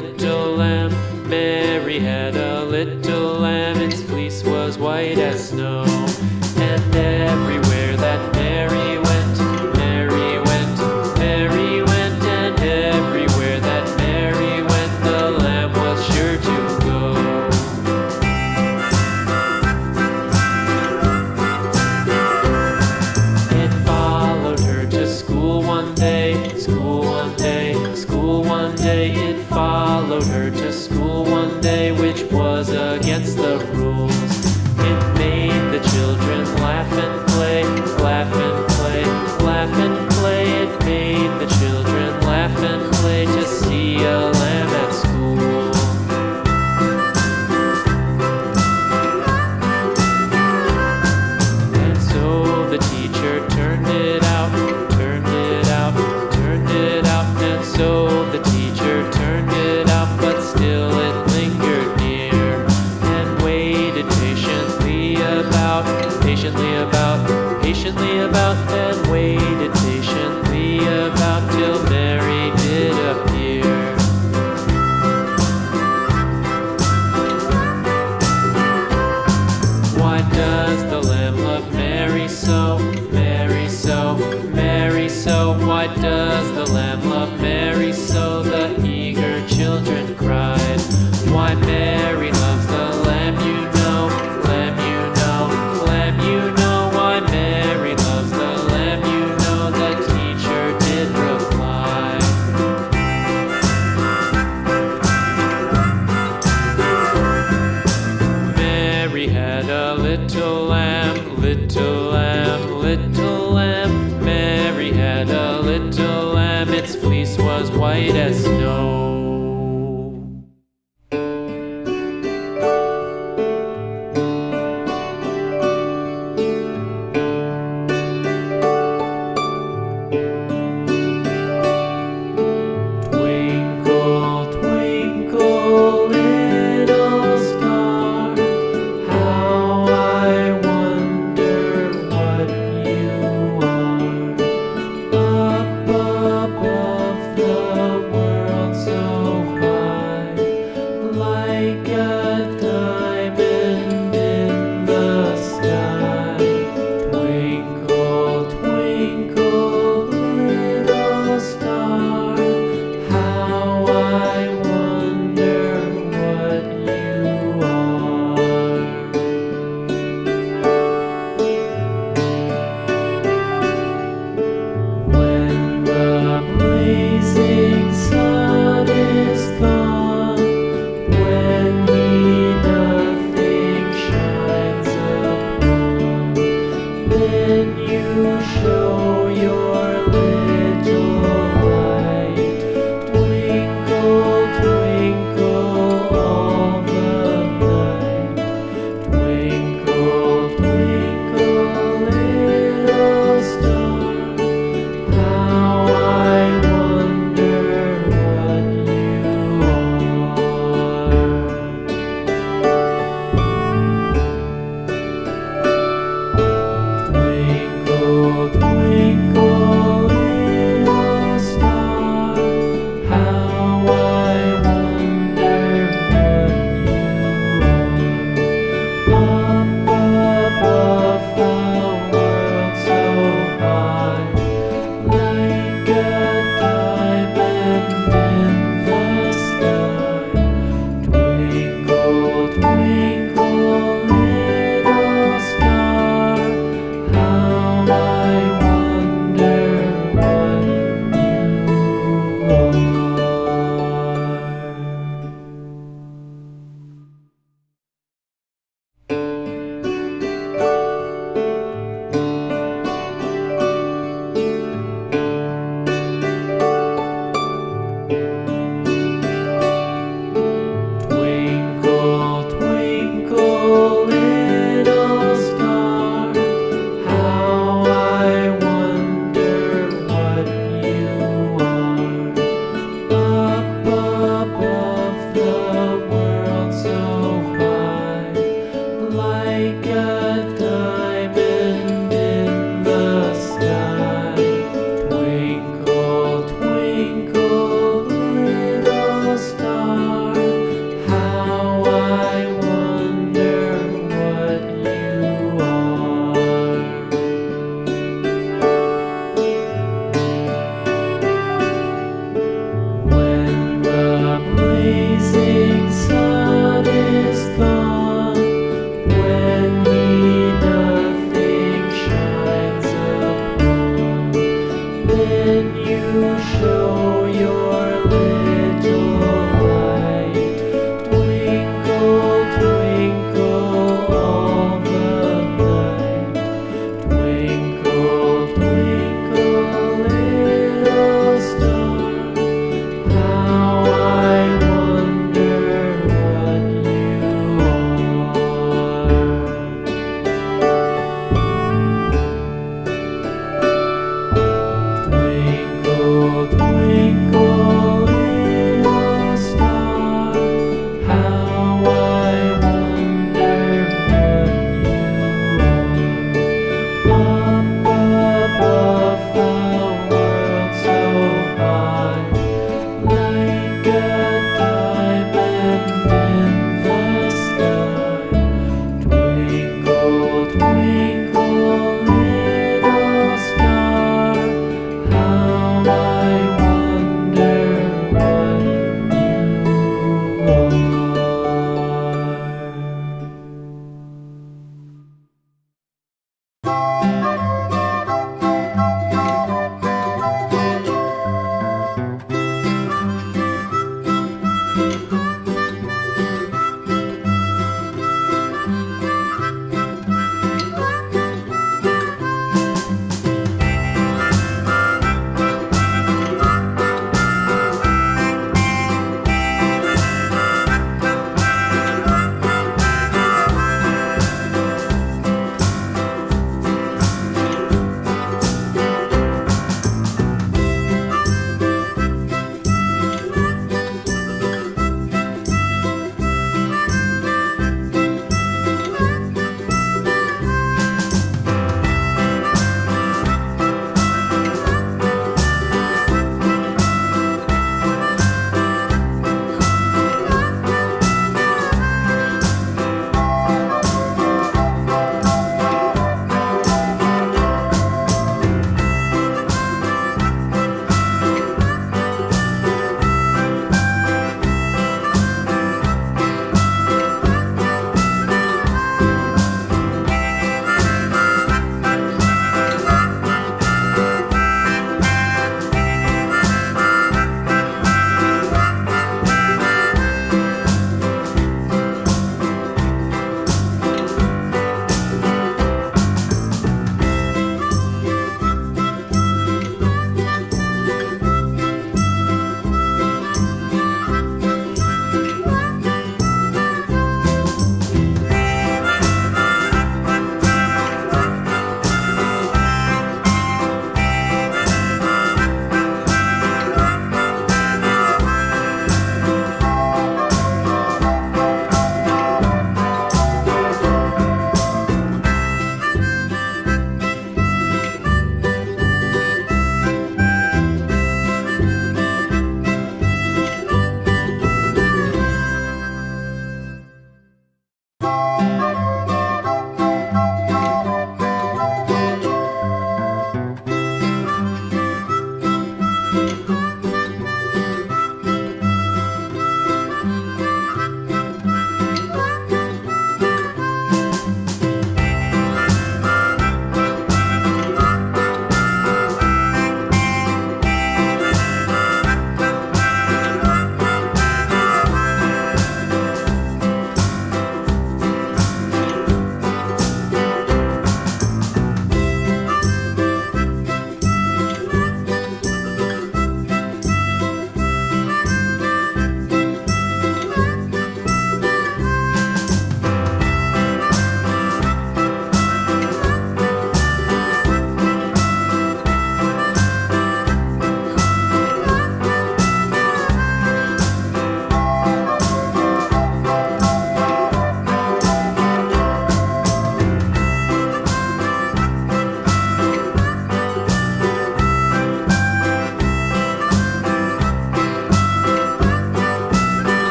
little lamb. Mary had a little lamb, its fleece was white as snow. And everywhere that Mary went, Mary went, Mary went, and everywhere that Mary went, the lamb was sure to go. It followed her to school one day, school one day, school one day. It followed her to school one day, which was against the rules. It made the children laugh and play, laugh and play, laugh and play. It made the children laugh and play to see a lamb at school. And so the teacher turned it out, turned it out, turned it out. And so the teacher turned it out, but still it lingered near and waited patiently about, patiently about, and waited patiently about till Mary did appear. Why does the lamb love Mary so, Mary so, Mary so? Why does the lamb love Mary so? The eager children cried. Why Mary loves the lamb, you know, lamb, you know, lamb, you know. Why Mary loves the lamb, you know, the teacher did reply. Mary had a little lamb, little lamb, little lamb. Mary had a little lamb, its fleece was white as snow.